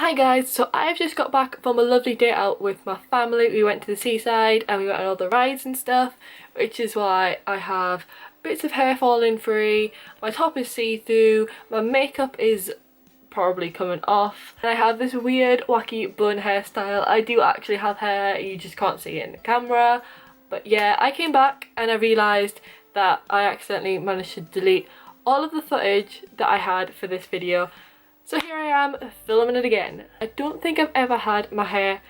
Hi guys, so I've just got back from a lovely day out with my family. We went to the seaside and we went on all the rides and stuff, which is why I have bits of hair falling free, my top is see-through, my makeup is probably coming off, and I have this weird wacky bun hairstyle. I do actually have hair, you just can't see it in the camera. But yeah, I came back and I realised that I accidentally managed to delete all of the footage that I had for this video. So here I am filming it again. I don't think I've ever had my hair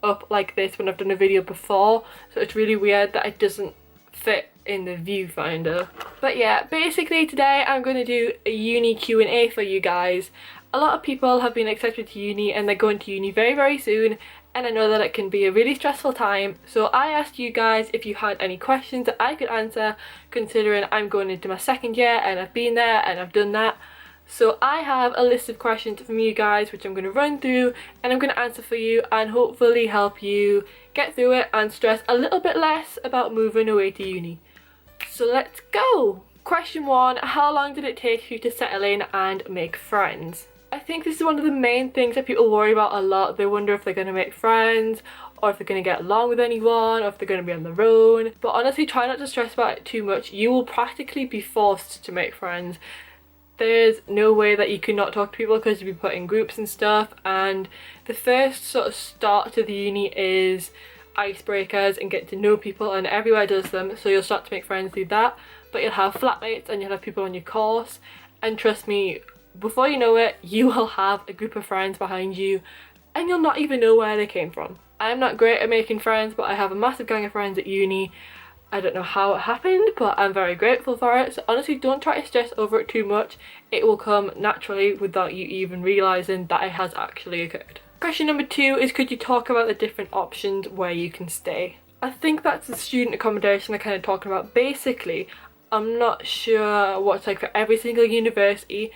up like this when I've done a video before, so it's really weird that it doesn't fit in the viewfinder. But yeah, basically today I'm going to do a uni Q&A for you guys. A lot of people have been accepted to uni and they're going to uni very soon, and I know that it can be a really stressful time, so I asked you guys if you had any questions that I could answer, considering I'm going into my second year and I've been there and I've done that. So I have a list of questions from you guys which I'm going to run through and I'm going to answer for you and hopefully help you get through it and stress a little bit less about moving away to uni. So let's go! Question 1. How long did it take you to settle in and make friends? I think this is one of the main things that people worry about a lot. They wonder if they're going to make friends, or if they're going to get along with anyone, or if they're going to be on their own. But honestly, try not to stress about it too much. You will practically be forced to make friends. There's no way that you can not talk to people because you'll be put in groups and stuff, and the first sort of start to the uni is icebreakers and get to know people, and everywhere does them, so you'll start to make friends through that. But you'll have flatmates and you'll have people on your course, and trust me, before you know it, you will have a group of friends behind you and you'll not even know where they came from. I'm not great at making friends, but I have a massive gang of friends at uni. I don't know how it happened, but I'm very grateful for it. So honestly, don't try to stress over it too much. It will come naturally without you even realising that it has actually occurred. Question number 2 is, could you talk about the different options where you can stay? I think that's the student accommodation I'm kind of talking about. Basically, I'm not sure what it's like for every single university,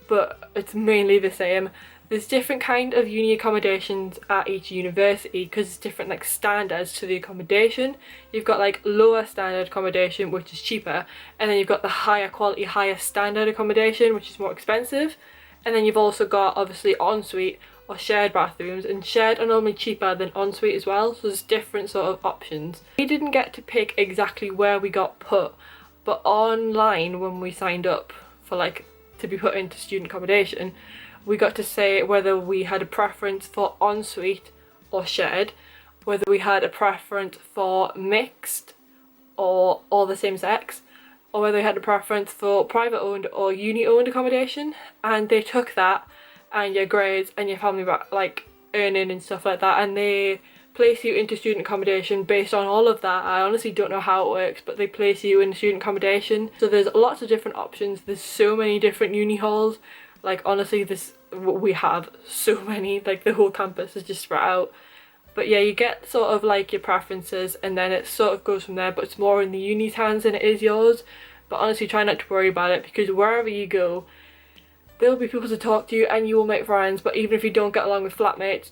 but it's mainly the same. There's different kind of uni accommodations at each university because it's different like standards to the accommodation. You've got like lower standard accommodation, which is cheaper, and then you've got the higher quality, higher standard accommodation, which is more expensive. And then you've also got obviously ensuite or shared bathrooms, and shared are normally cheaper than ensuite as well, so there's different sort of options. We didn't get to pick exactly where we got put, but online when we signed up for like to be put into student accommodation, we got to say whether we had a preference for ensuite or shared, whether we had a preference for mixed or all the same sex, or whether we had a preference for private owned or uni owned accommodation. And they took that and your grades and your family like earning and stuff like that, and they place you into student accommodation based on all of that. I honestly don't know how it works, but they place you in student accommodation. So there's lots of different options. There's so many different uni halls. Like honestly, we have so many, like the whole campus is just spread out. But yeah, you get sort of like your preferences and then it sort of goes from there, but it's more in the uni's hands than it is yours. But honestly, try not to worry about it, because wherever you go, there will be people to talk to and you will make friends. But even if you don't get along with flatmates,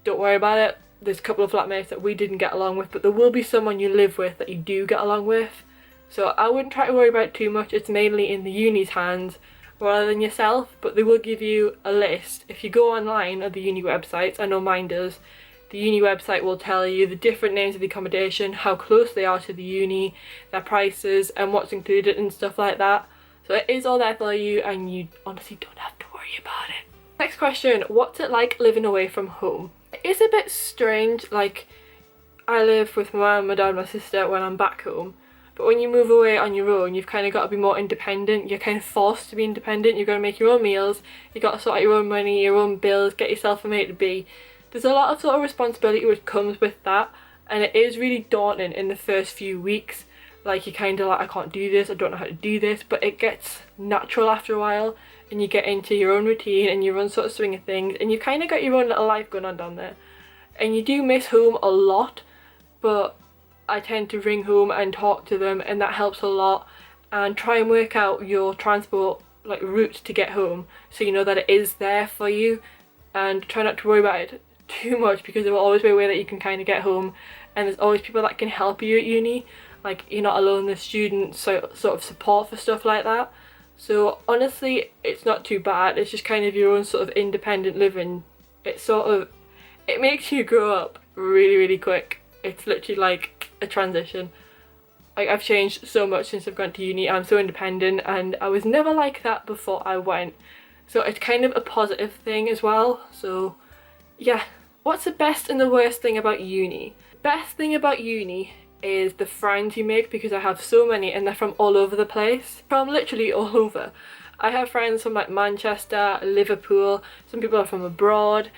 don't worry about it. There's a couple of flatmates that we didn't get along with, but there will be someone you live with that you do get along with. So I wouldn't try to worry about it too much. It's mainly in the uni's hands rather than yourself, but they will give you a list. If you go online at the uni websites, I know mine does, the uni website will tell you the different names of the accommodation, how close they are to the uni, their prices and what's included and stuff like that. So it is all there for you and you honestly don't have to worry about it. Next question, what's it like living away from home? It is a bit strange. Like, I live with my mum, my dad and my sister when I'm back home, but when you move away on your own, you've kind of got to be more independent. You're kind of forced to be independent. You've got to make your own meals, you've got to sort out your own money, your own bills, get yourself from A to B. There's a lot of sort of responsibility which comes with that, and it is really daunting in the first few weeks. Like, you're kind of like, I can't do this, I don't know how to do this, but it gets natural after a while and you get into your own routine and your own sort of swing of things, and you've kind of got your own little life going on down there. And you do miss home a lot, but I tend to ring home and talk to them, and that helps a lot. And try and work out your transport like route to get home, so you know that it is there for you, and try not to worry about it too much, because there will always be a way that you can kind of get home, and there's always people that can help you at uni. Like, you're not alone, there's students, so sort of support for stuff like that. So honestly, it's not too bad. It's just kind of your own sort of independent living it makes you grow up really, really quick. It's literally like a transition. Like, I've changed so much since I've gone to uni. I'm so independent, and I was never like that before I went. So it's kind of a positive thing as well. So yeah. What's the best and the worst thing about uni? Best thing about uni is the friends you make, because I have so many and they're from all over the place. From literally all over. I have friends from like Manchester, Liverpool, some people are from abroad,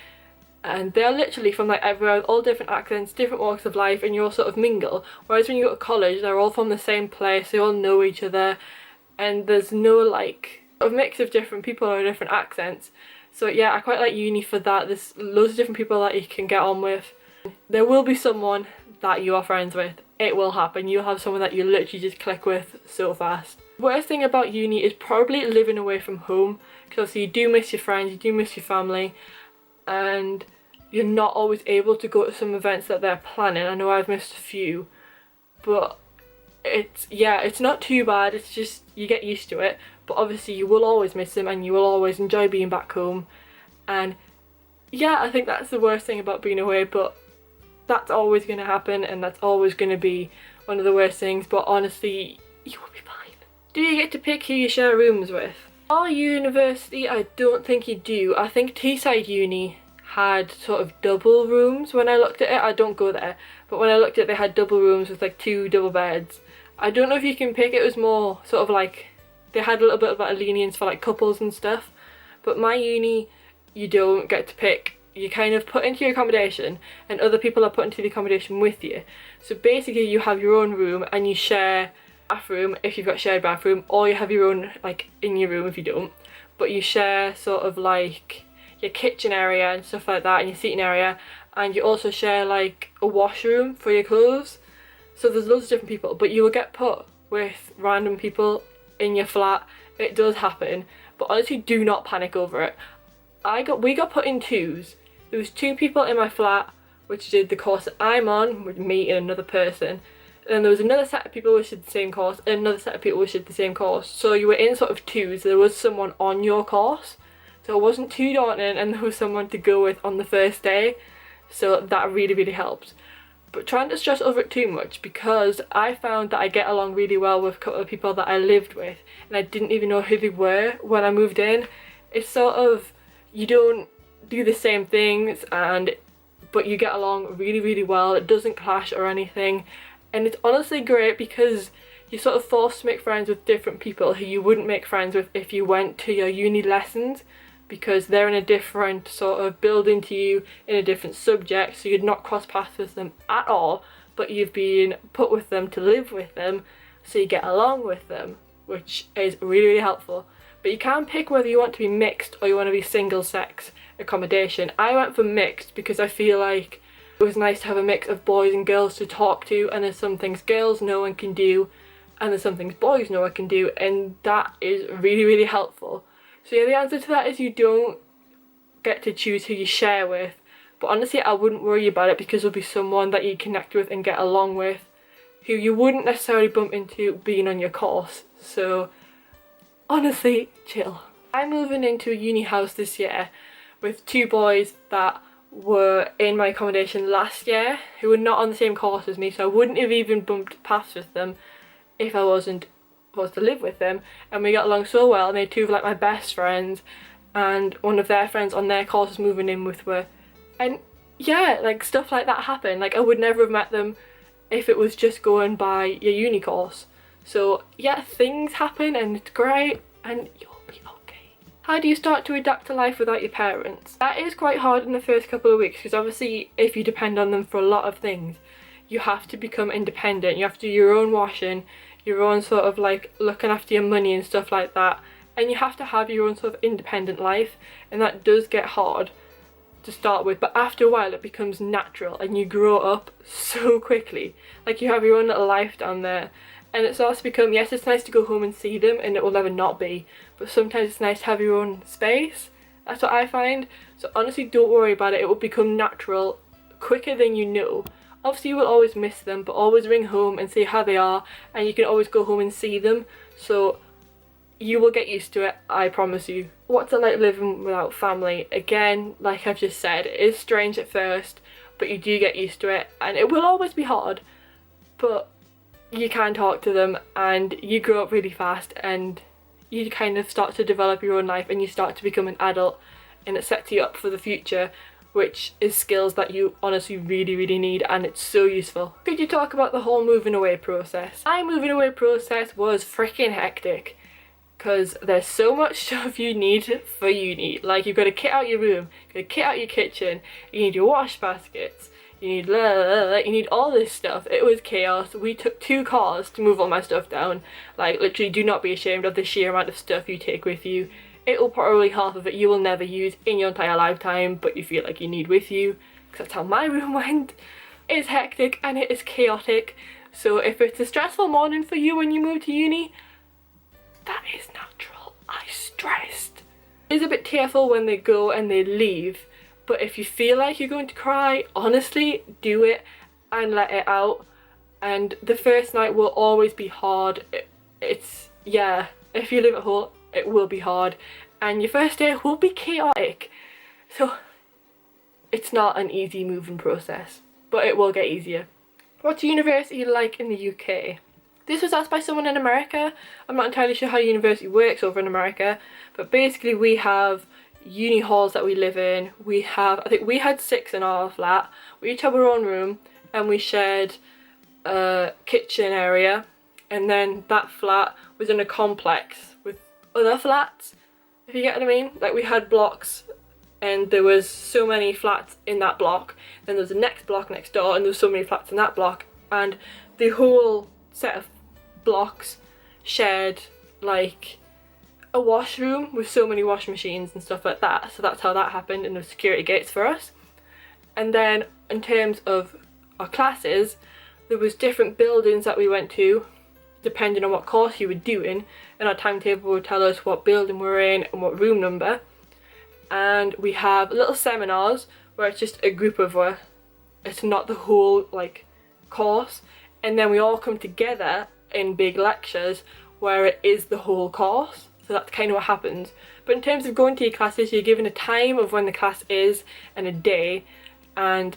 and they're literally from like everywhere, all different accents, different walks of life, and you all sort of mingle. Whereas when you go to college, they're all from the same place, they all know each other, and there's no like a mix of different people or different accents. So yeah, I quite like uni for that. There's loads of different people that you can get on with. There will be someone that you are friends with. It will happen. You'll have someone that you literally just click with so fast. Worst thing about uni is probably living away from home, because obviously you do miss your friends, you do miss your family, and you're not always able to go to some events that they're planning. I know I've missed a few, but it's not too bad. It's just you get used to it, but obviously you will always miss them and you will always enjoy being back home. And yeah, I think that's the worst thing about being away, but that's always going to happen and that's always going to be one of the worst things. But honestly, you will be fine. Do you get to pick who you share rooms with? Our university, I don't think you do. I think Teesside Uni had sort of double rooms when I looked at it. I don't go there, but when I looked at it, they had double rooms with like 2 double beds. I don't know if you can pick. It was more sort of like they had a little bit of a lenience for like couples and stuff, but my uni, you don't get to pick. You kind of put into your accommodation and other people are put into the accommodation with you. So basically you have your own room and you share bathroom if you've got shared bathroom, or you have your own like in your room if you don't, but you share sort of like your kitchen area and stuff like that, and your seating area, and you also share like a washroom for your clothes. So there's loads of different people, but you will get put with random people in your flat. It does happen, but honestly do not panic over it. We got put in 2s. There was 2 people in my flat which did the course that I'm on with me and another person. And there was another set of people which did the same course and another set of people which did the same course. So you were in sort of 2s. There was someone on your course. So it wasn't too daunting and there was someone to go with on the first day. So that really, really helped. But try not to stress over it too much, because I found that I get along really well with a couple of people that I lived with and I didn't even know who they were when I moved in. It's sort of, you don't do the same things but you get along really, really well. It doesn't clash or anything. And it's honestly great because you're sort of forced to make friends with different people who you wouldn't make friends with if you went to your uni lessons, because they're in a different sort of building to you, in a different subject, so you'd not cross paths with them at all, but you've been put with them to live with them, so you get along with them, which is really, really helpful. But you can pick whether you want to be mixed or you want to be single sex accommodation. I went for mixed because I feel like it was nice to have a mix of boys and girls to talk to, and there's some things girls know and can do, and there's some things boys know and can do, and that is really, really helpful. So yeah, the answer to that is you don't get to choose who you share with, but honestly I wouldn't worry about it, because there'll be someone that you connect with and get along with who you wouldn't necessarily bump into being on your course. So honestly, chill. I'm moving into a uni house this year with 2 boys that were in my accommodation last year who were not on the same course as me, so I wouldn't have even bumped paths with them if I was to live with them. And we got along so well, and they're 2 of like my best friends, and one of their friends on their course was moving in with me. And yeah, like stuff like that happened. Like I would never have met them if it was just going by your uni course. So yeah, things happen and it's great and you'll be okay. How do you start to adapt to life without your parents? That is quite hard in the first couple of weeks, because obviously if you depend on them for a lot of things, you have to become independent. You have to do your own washing, your own sort of like looking after your money and stuff like that, and you have to have your own sort of independent life, and that does get hard to start with, but after a while it becomes natural and you grow up so quickly. Like you have your own little life down there, and it starts to become, yes, it's nice to go home and see them and it will never not be, but sometimes it's nice to have your own space. That's what I find. So honestly, don't worry about it. It will become natural quicker than you know. Obviously you will always miss them, but always ring home and see how they are, and you can always go home and see them. So you will get used to it, I promise you. What's it like living without family? Again, like I've just said, it is strange at first, but you do get used to it, and it will always be hard, but you can talk to them and you grow up really fast and you kind of start to develop your own life and you start to become an adult, and it sets you up for the future, which is skills that you honestly really need, and it's so useful. Could you talk about the whole moving away process? My moving away process was freaking hectic because there's so much stuff you need for uni. Like, you've got to kit out your room, you've got to kit out your kitchen, you need your wash baskets, you need you need all this stuff. It was chaos. We took 2 cars to move all my stuff down. Like, literally, do not be ashamed of the sheer amount of stuff you take with you. It will probably half of it you will never use in your entire lifetime, but you feel like you need with you, because that's how my room went. It's hectic and it is chaotic, so if it's a stressful morning for you when you move to uni, that is natural. I stressed. It's a bit tearful when they go and they leave, but if you feel like you're going to cry, honestly, do it and let it out. And the first night will always be hard. Yeah, if you live at home, it will be hard, and your first day will be chaotic. So it's not an easy moving process, but it will get easier. What's university like in the UK? This was asked by someone in America. I'm not entirely sure how university works over in America, but basically we have uni halls that we live in. I think we had 6 in our flat. We each have our own room, and we shared a kitchen area, and then that flat was in a complex with other flats, if you get what I mean. Like, we had blocks and there was so many flats in that block, then there was the next block next door and there was so many flats in that block, and the whole set of blocks shared like a washroom with so many washing machines and stuff like that. So that's how that happened, and there were security gates for us. And then in terms of our classes, there was different buildings that we went to depending on what course you were doing, and our timetable would tell us what building we're in and what room number. And we have little seminars where it's just a group of us, it's not the whole like course, and then we all come together in big lectures where it is the whole course. So that's kind of what happens. But in terms of going to your classes, you're given a time of when the class is and a day, and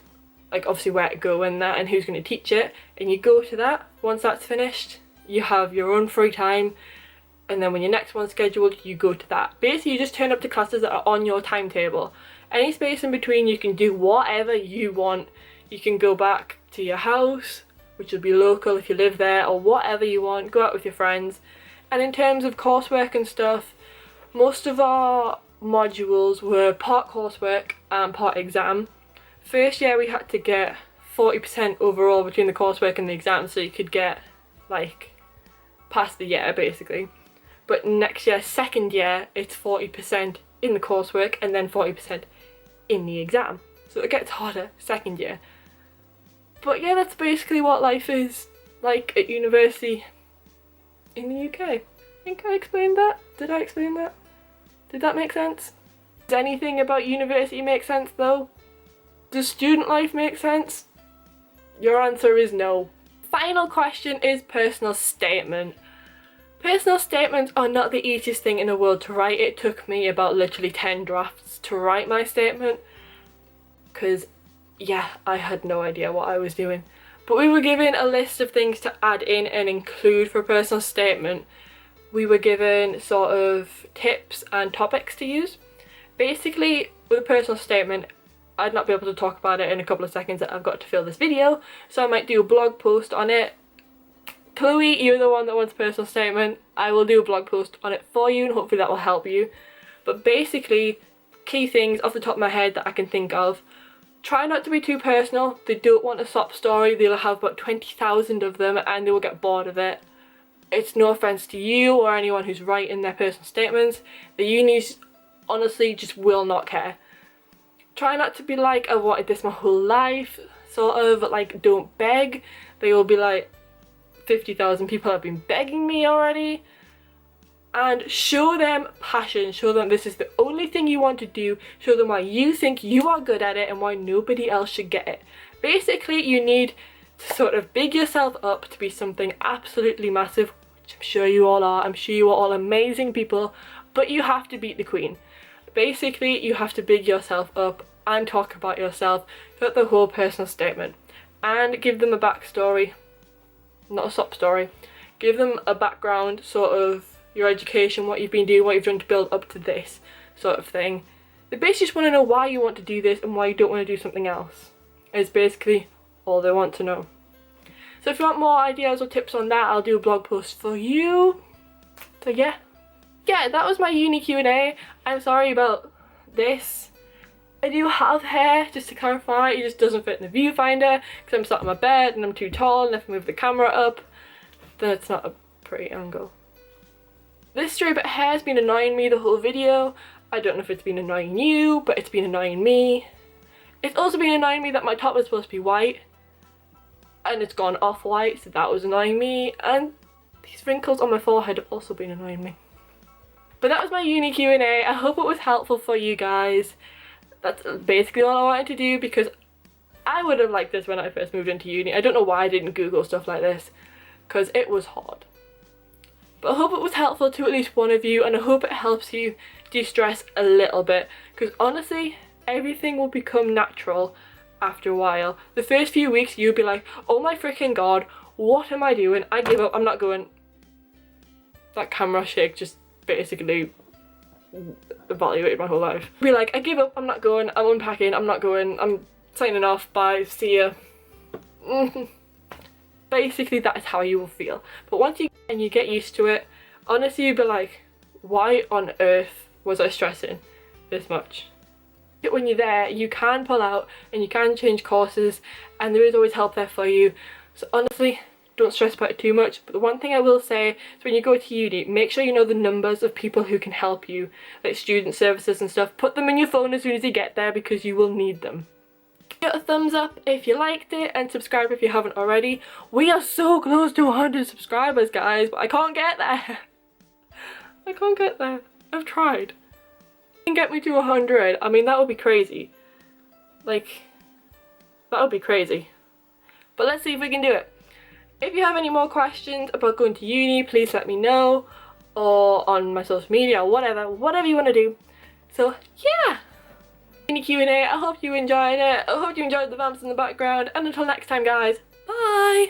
like obviously where to go and that, and who's going to teach it, and you go to that. Once that's finished, you have your own free time, and then when your next one's scheduled, you go to that. Basically, you just turn up to classes that are on your timetable. Any space in between, you can do whatever you want. You can go back to your house, which will be local if you live there, or whatever you want. Go out with your friends. And in terms of coursework and stuff, most of our modules were part coursework and part exam. First year we had to get 40% overall between the coursework and the exam, so you could get like past the year basically. But next year, second year, it's 40% in the coursework and then 40% in the exam. So it gets harder second year. But yeah, that's basically what life is like at university in the UK. I think I explained that. Did I explain that? Did that make sense? Does anything about university make sense though? Does student life make sense? Your answer is no. Final question is personal statement. Personal statements are not the easiest thing in the world to write. It took me about literally 10 drafts to write my statement, because yeah, I had no idea what I was doing. But we were given a list of things to add in and include for a personal statement. We were given sort of tips and topics to use. Basically, with a personal statement, I'd not be able to talk about it in a couple of seconds that I've got to fill this video, so I might do a blog post on it. Chloe, you're the one that wants a personal statement. I will do a blog post on it for you, and hopefully that will help you. But basically, key things off the top of my head that I can think of. Try not to be too personal. They don't want a sob story. They'll have about 20,000 of them and they will get bored of it. It's no offence to you or anyone who's writing their personal statements. The unis honestly just will not care. Try not to be like, I wanted this my whole life. Sort of like, don't beg. They will be like, 50,000 people have been begging me already. And show them passion. Show them this is the only thing you want to do. Show them why you think you are good at it and why nobody else should get it. Basically, you need to sort of big yourself up to be something absolutely massive, which I'm sure you all are. I'm sure you are all amazing people, but you have to beat the queen. Basically, you have to big yourself up and talk about yourself, put the whole personal statement, and give them a backstory, not a sob story. Give them a background, sort of your education, what you've been doing, what you've done to build up to this sort of thing. They basically just want to know why you want to do this and why you don't want to do something else. Is basically all they want to know. So if you want more ideas or tips on that, I'll do a blog post for you. So yeah, that was my uni Q&A. I'm sorry about this. I do have hair, just to clarify. It just doesn't fit in the viewfinder because I'm sat on my bed and I'm too tall, and if I move the camera up, then it's not a pretty angle. This stray bit of hair has been annoying me the whole video. I don't know if it's been annoying you, but it's been annoying me. It's also been annoying me that my top is supposed to be white and it's gone off-white, so that was annoying me, and these wrinkles on my forehead have also been annoying me. But that was my uni Q&A. I hope it was helpful for you guys. That's basically all I wanted to do, because I would have liked this when I first moved into uni. I don't know why I didn't Google stuff like this, because it was hard. But I hope it was helpful to at least one of you, and I hope it helps you de-stress a little bit, because honestly, everything will become natural after a while. The first few weeks you'll be like, oh my freaking god, what am I doing? I give up, I'm not going. That camera shake just basically evaluated my whole life. Be like, I give up, I'm not going, I'm unpacking, I'm not going, I'm signing off, bye, see ya. Basically that is how you will feel. But once you get used to it, honestly you'll be like, why on earth was I stressing this much? When you're there, you can pull out and you can change courses, and there is always help there for you. So honestly, don't stress about it too much. But the one thing I will say is, when you go to uni, make sure you know the numbers of people who can help you, like student services and stuff. Put them in your phone as soon as you get there, because you will need them. Give it a thumbs up if you liked it, and subscribe if you haven't already. We are so close to 100 subscribers, guys, but I can't get there. I can't get there. I've tried. If you can get me to 100, I mean, that would be crazy. Like, that would be crazy. But let's see if we can do it. If you have any more questions about going to uni, please let me know, or on my social media, or whatever you want to do. So yeah, mini Q&A. I hope you enjoyed it. I hope you enjoyed the vamps in the background, and until next time, guys, bye.